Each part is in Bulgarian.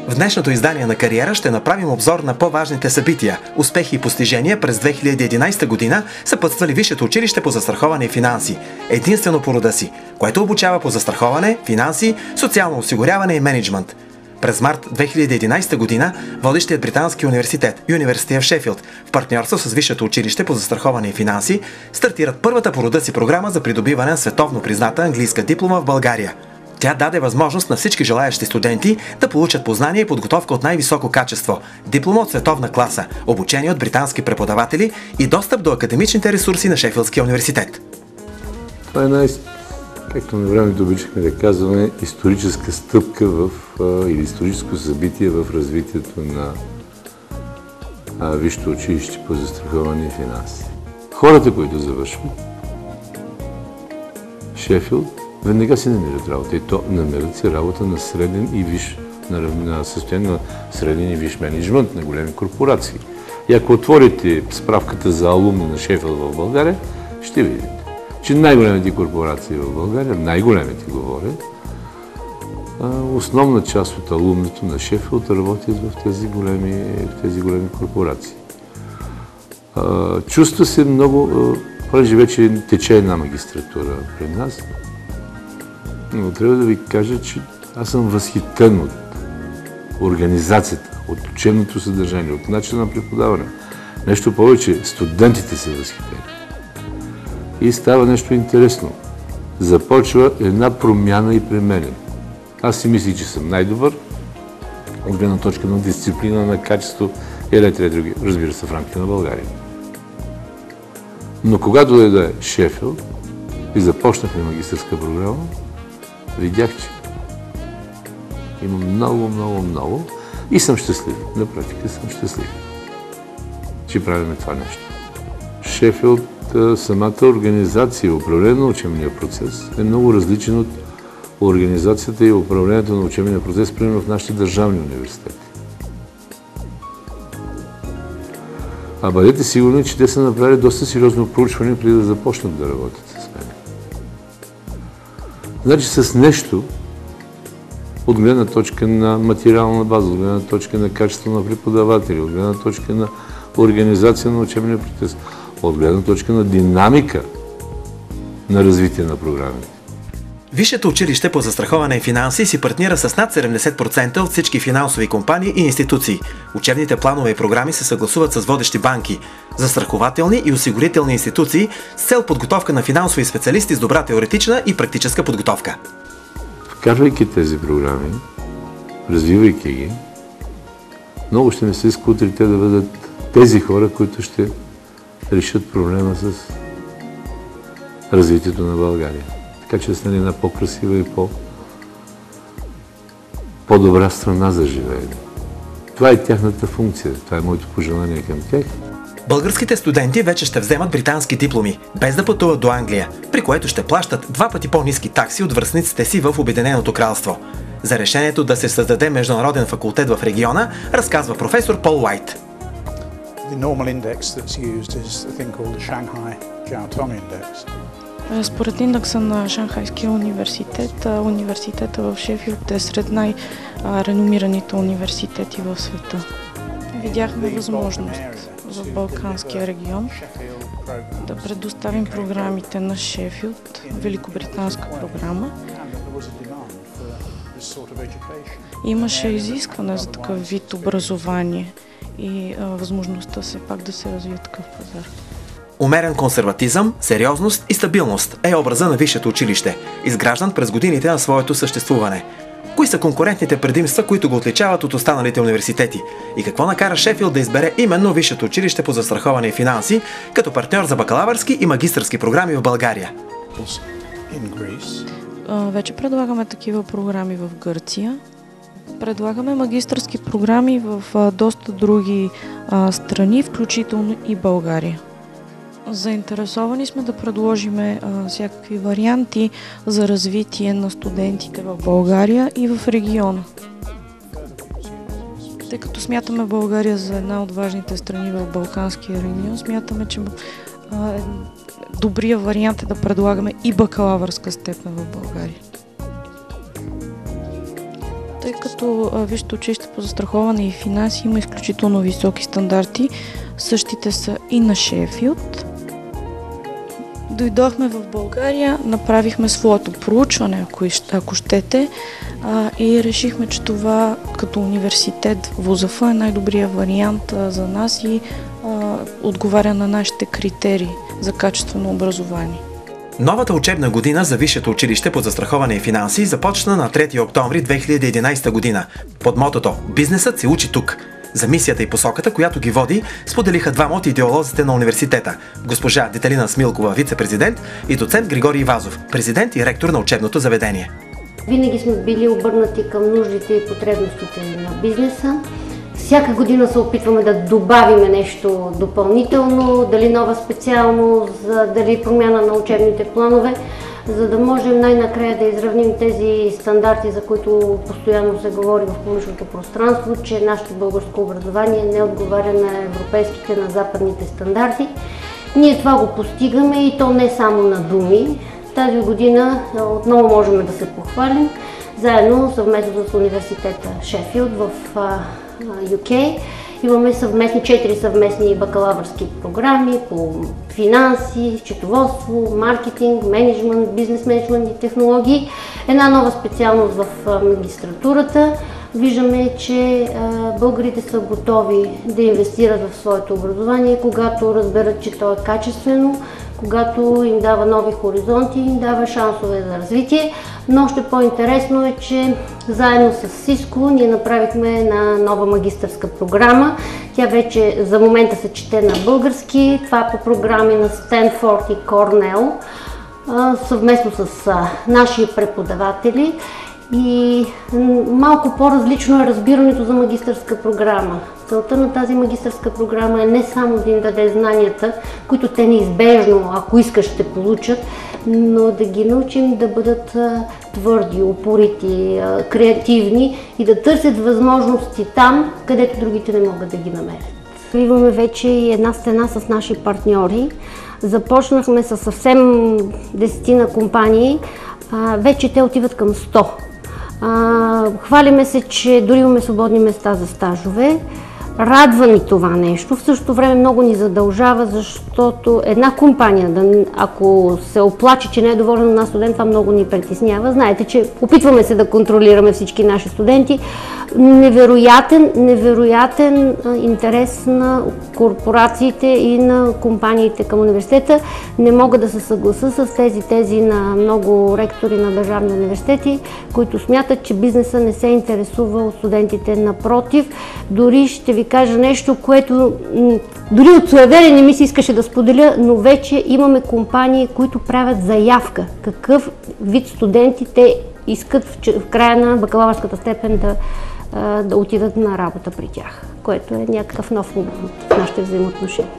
В днешното издание на Кариера ще направим обзор на по-важните събития, успехи и постижения през 2011 година, съпътствали Висшето училище по застраховане и финанси, единствено по рода си, което обучава по застраховане, финанси, социално осигуряване и мениджмънт. През март 2011 година водещият британски университет University of Sheffield в партньорство с Висшето училище по застраховане и финанси стартират първата по рода си програма за придобиване на световно призната английска диплома в България. Тя даде възможност на всички желаещи студенти да получат познания и подготовка от най-високо качество, диплома от световна класа, обучение от британски преподаватели и достъп до академичните ресурси на Шефилдския университет. Това е както на времето обичахме да казваме, историческа стъпка или историческо събитие в развитието на Висшето училище по застраховане и финанси. Хората, които завършват Шефилд, веднага си намират работа. И то намират си работа на среден и висш, на състояние на среден и висш мениджмънт на големи корпорации. И ако отворите справката за алумни на Шефилд в България, ще видите, че най-големите корпорации в България, най-големите говоря, основна част от алумните на Шефилд работят в тези големи корпорации. Чувства се много, понеже вече тече една магистратура пред нас, но трябва да ви кажа, че аз съм възхитен от организацията, от учебното съдържание, от начина на преподаване. Нещо повече, студентите са възхитени. И става нещо интересно. Започва една промяна и при мен. Аз си мислих, че съм най-добър, от гледна точка на дисциплина, на качество и ред други, разбира се, в рамките на България. Но когато дойде Шефилд и започнахме магистърска програма, видях, че има много и съм щастлив. На практика съм щастлив, че правим това нещо. Шефилд, самата организация и управление на учебния процес е много различен от организацията и управлението на учебния процес, примерно в нашите държавни университети. А бъдете сигурни, че те са направили доста сериозно проучване преди да започнат да работят с мен. Значи с нещо от гледна точка на материална база, от гледна точка на качество на преподаватели, от гледна точка на организация на учебния процес, от гледна точка на динамика на развитие на програмите. Висшето училище по застраховане и финанси си партнира с над 70% от всички финансови компании и институции. Учебните планове и програми се съгласуват с водещи банки, застрахователни и осигурителни институции с цел подготовка на финансови специалисти с добра теоретична и практическа подготовка. Вкарвайки тези програми, развивайки ги, много ще ми се иска утре те да бъдат тези хора, които ще решат проблема с развитието на България. Така че да стане една по-красива и по-добра страна за живеене. Това е тяхната функция, това е моето пожелание към тях. Българските студенти вече ще вземат британски дипломи, без да пътуват до Англия, при което ще плащат 2 пъти по-ниски такси от връстниците си в Обединеното кралство. За решението да се създаде международен факултет в региона, разказва професор Пол Уайт. Според индекса на Шанхайския университет, университета в Шефилд е сред най-реномираните университети в света. Видяхме възможност в Балканския регион да предоставим програмите на Шефилд, великобританска програма. Имаше изискване за такъв вид образование и възможността все пак да се развие такъв пазар. Умерен консерватизъм, сериозност и стабилност е образа на Висшето училище, изграждан през годините на своето съществуване. Кои са конкурентните предимства, които го отличават от останалите университети? И какво накара Шефилд да избере именно Висшето училище по застраховане и финанси като партньор за бакалавърски и магистърски програми в България? Вече предлагаме такива програми в Гърция. Предлагаме магистърски програми в доста други страни, включително и България. Заинтересовани сме да предложим всякакви варианти за развитие на студентите в България и в региона. Тъй като смятаме България за една от важните страни в Балканския регион, смятаме, че добрият вариант е да предлагаме и бакалавърска степен в България. Тъй като Висшето училище по застраховане и финанси има изключително високи стандарти, същите са и на Шефилд. Дойдохме в България, направихме своето проучване, ако щете, и решихме, че това като университет ВУЗФ е най-добрият вариант за нас и отговаря на нашите критерии за качествено образование. Новата учебна година за Висшето училище по застраховане и финанси започна на 3 октомври 2011 година под мотото «Бизнесът се учи тук». За мисията и посоката, която ги води, споделиха двама от идеолозите на университета – госпожа Детелина Смилкова, вице-президент, и доцент Григорий Вазов, президент и ректор на учебното заведение. Винаги сме били обърнати към нуждите и потребностите на бизнеса. Всяка година се опитваме да добавим нещо допълнително, дали нова специалност, дали промяна на учебните планове, за да можем най-накрая да изравним тези стандарти, за които постоянно се говори в публичното пространство, че нашето българско образование не отговаря на европейските, на западните стандарти. Ние това го постигаме и то не само на думи. Тази година отново можем да се похвалим, заедно съвместно с университета Шефилд в UK. Имаме 4 съвместни бакалавърски програми по финанси, счетоводство, маркетинг, менеджмент, бизнес менеджмент и технологии. Една нова специалност в магистратурата. Виждаме, че българите са готови да инвестират в своето образование, когато разберат, че то е качествено, когато им дава нови хоризонти, им дава шансове за развитие. Но още по-интересно е, че заедно с Cisco ние направихме една нова магистърска програма. Тя вече за момента се чете на български. Това е по програми на Стенфорд и Корнел, съвместно с наши преподаватели. И малко по-различно е разбирането за магистърска програма. Целта на тази магистърска програма е не само да им даде знанията, които те неизбежно, ако искаш, ще получат, но да ги научим да бъдат твърди, упорити, креативни и да търсят възможности там, където другите не могат да ги намерят. Имаме вече и една стена с наши партньори. Започнахме с съвсем 10 компании, вече те отиват към 100. Хвалиме се, че дори имаме свободни места за стажове. Радва ни това нещо, в същото време много ни задължава, защото една компания, ако се оплаче, че не е доволен на студент, това много ни притеснява. Знаете, че опитваме се да контролираме всички наши студенти. Невероятен интерес на корпорациите и на компаниите към университета. Не мога да се съглася с тези на много ректори на държавни университети, които смятат, че бизнеса не се интересува от студентите. Напротив, дори ще ви кажа нещо, което дори от суеверие не ми се искаше да споделя, но вече имаме компании, които правят заявка какъв вид студенти те искат в края на бакалавърската степен да отидат на работа при тях, което е някакъв нов момент в нашите взаимоотношения.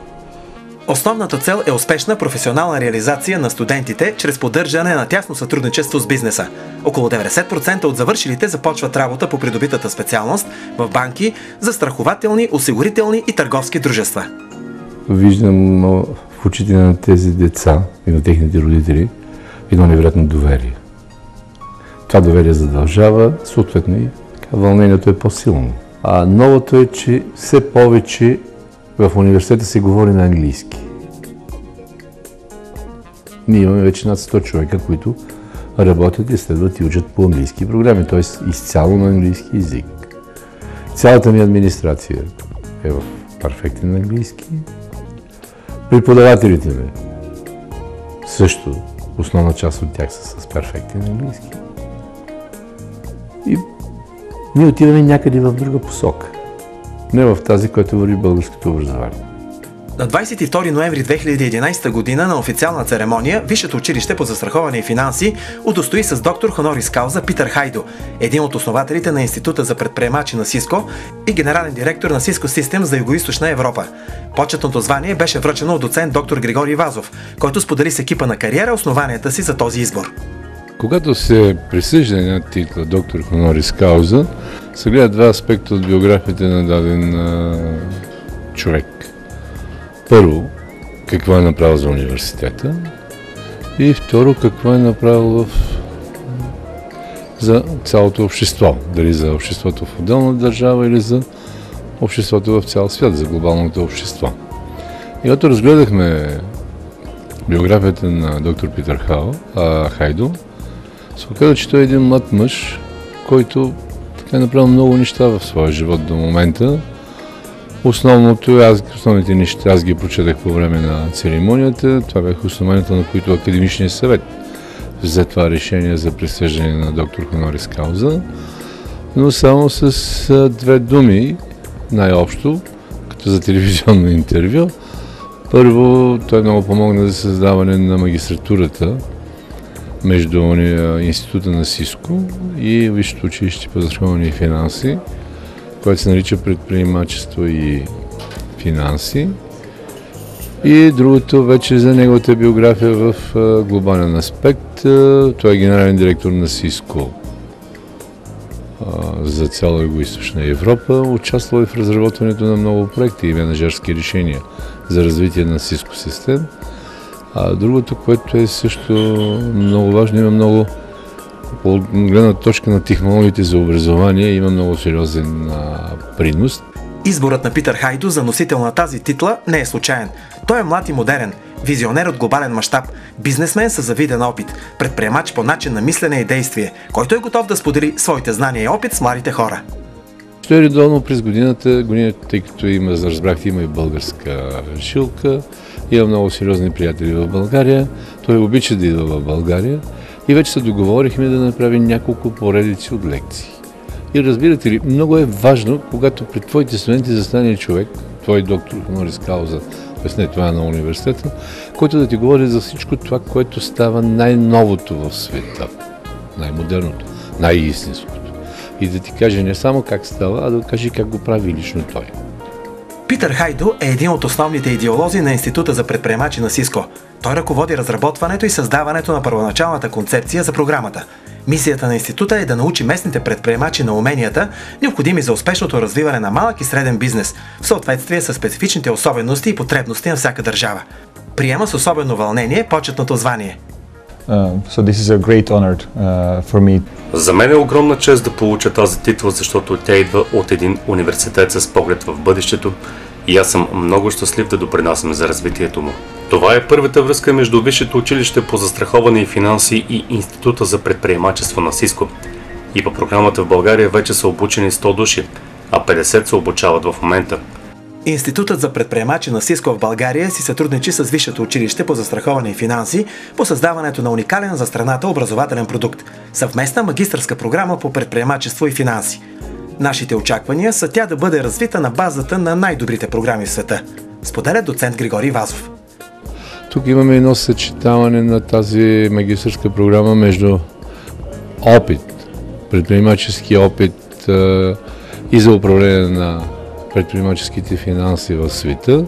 Основната цел е успешна професионална реализация на студентите чрез поддържане на тясно сътрудничество с бизнеса. Около 90% от завършилите започват работа по придобитата специалност в банки, застрахователни, осигурителни и търговски дружества. Виждам в очите на тези деца и на техните родители едно невероятно доверие. Това доверие задължава, съответно и вълнението е по-силно. А новото е, че все повече в университета се говори на английски. Ние имаме вече над 100 човека, които работят и следват и учат по английски програми, т.е. изцяло на английски език. Цялата ми администрация е в перфектен английски. Преподавателите ми също, основна част от тях са с перфектен английски. И ние отиваме някъде в друга посока. Не в тази, която върви българското образование. На 22 ноември 2011 година на официална церемония Висшето училище по застраховане и финанси удостои с доктор хонорис кауза Питър Хайдо, един от основателите на Института за предприемачи на Cisco и генерален директор на Cisco Systems за Югоизточна Европа. Почетното звание беше връчено от доцент доктор Григорий Вазов, който сподели с екипа на кариера основанията си за този избор. Когато се присъжда една титла доктор хонорис кауза, се гледат два аспекта от биографията на даден човек. Първо, какво е направил за университета и второ, какво е направил в за цялото общество. Дали за обществото в отделна държава или за обществото в цял свят, за глобалното общество. И когато разгледахме биографията на доктор Питър Хайдо, се оказа, че той е един млад мъж, който така е направил много неща в своя живот до момента. Основните неща аз ги прочетах по време на церемонията. Това бяха основанията, на които Академичният съвет взе това решение за присъждане на доктор хонорис кауза. Но само с две думи, най-общо, като за телевизионно интервю. Първо, той много помогна за създаване на магистратурата между Института на СИСКО и Висшето училище по застраховане и финанси, което се нарича предприемачество и финанси. И другото вече за неговата биография в глобален аспект. Той е генерален директор на СИСКО за цяла Югоизточна Европа. Участвал и в разработването на много проекти и менеджерски решения за развитие на СИСКО систем. А другото, което е също много важно, има много, от гледна точка на технологиите за образование, има много сериозен принос. Изборът на Питър Хайдо за носител на тази титла не е случайен. Той е млад и модерен, визионер от глобален мащаб, бизнесмен с завиден опит, предприемач по начин на мислене и действие, който е готов да сподели своите знания и опит с младите хора. Той редовно през годината, тъй като разбрахте, има и българска жилка, има много сериозни приятели в България, той обича да идва в България и вече се договорихме да направим няколко поредици от лекции. И разбирате ли, много е важно, когато пред твоите студенти застане човек, твой доктор хонорис кауза, т.е. не това е на университета, който да ти говори за всичко това, което става най-новото в света, най-модерното, най-истинското. И да ти каже не само как става, а да каже как го прави лично той. Питър Хайдо е един от основните идеолози на Института за предприемачи на СИСКО. Той ръководи разработването и създаването на първоначалната концепция за програмата. Мисията на института е да научи местните предприемачи на уменията, необходими за успешното развиване на малък и среден бизнес, в съответствие с специфичните особености и потребности на всяка държава. Приема с особено вълнение почетното звание. So this is a great honor for me. За мен е огромна чест да получа тази титла, защото тя идва от един университет с поглед в бъдещето и аз съм много щастлив да допринасям за развитието му. Това е първата връзка между Висшето училище по застраховане и финанси и Института за предприемачество на СИСКО. И по програмата в България вече са обучени 100 души, а 50 се обучават в момента. Институтът за предприемачи на СИСКО в България си сътрудничи с Висшето училище по застраховане и финанси по създаването на уникален за страната образователен продукт – съвместна магистърска програма по предприемачество и финанси. Нашите очаквания са тя да бъде развита на базата на най-добрите програми в света, споделя доцент Григорий Вазов. Тук имаме едно съчетаване на тази магистърска програма между опит, предприемачески опит и за управление на предприемаческите финанси в света,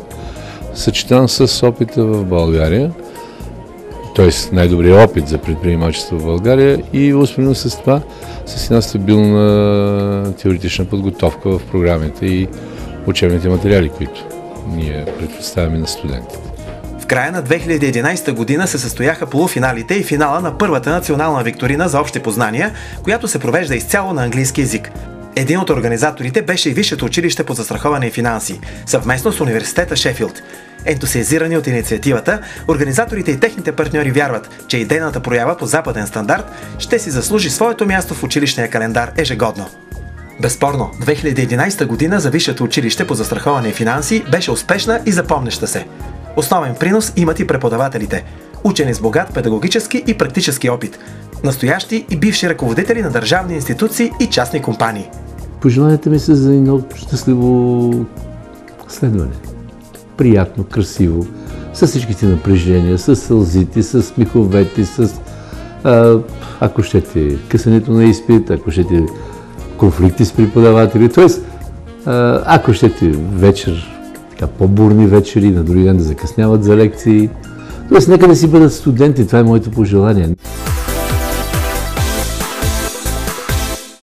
съчетан с опита в България, т.е. най-добрият опит за предприемачество в България и успоредно с това с една стабилна теоретична подготовка в програмите и учебните материали, които ние предоставяме на студентите. В края на 2011 година се състояха полуфиналите и финала на първата национална викторина за общи познания, която се провежда изцяло на английски език. Един от организаторите беше и Висшето училище по застраховане и финанси, съвместно с университета Шефилд. Ентусиазирани от инициативата, организаторите и техните партньори вярват, че идейната проява по западен стандарт ще си заслужи своето място в училищния календар ежегодно. Безспорно, 2011 година за Висшето училище по застраховане и финанси беше успешна и запомняща се. Основен принос имат и преподавателите, учени с богат педагогически и практически опит, настоящи и бивши ръководители на държавни институции и частни компании. Пожеланията ми са за едно щастливо следване. Приятно, красиво, с всичките напрежения, с сълзите, с смеховете, с, ако щете, късането на изпит, ако щете, конфликти с преподаватели, т.е. ако щете, вечер, така, по-бурни вечери, на други ден да закъсняват за лекции. Тоест, нека да си бъдат студенти, това е моето пожелание.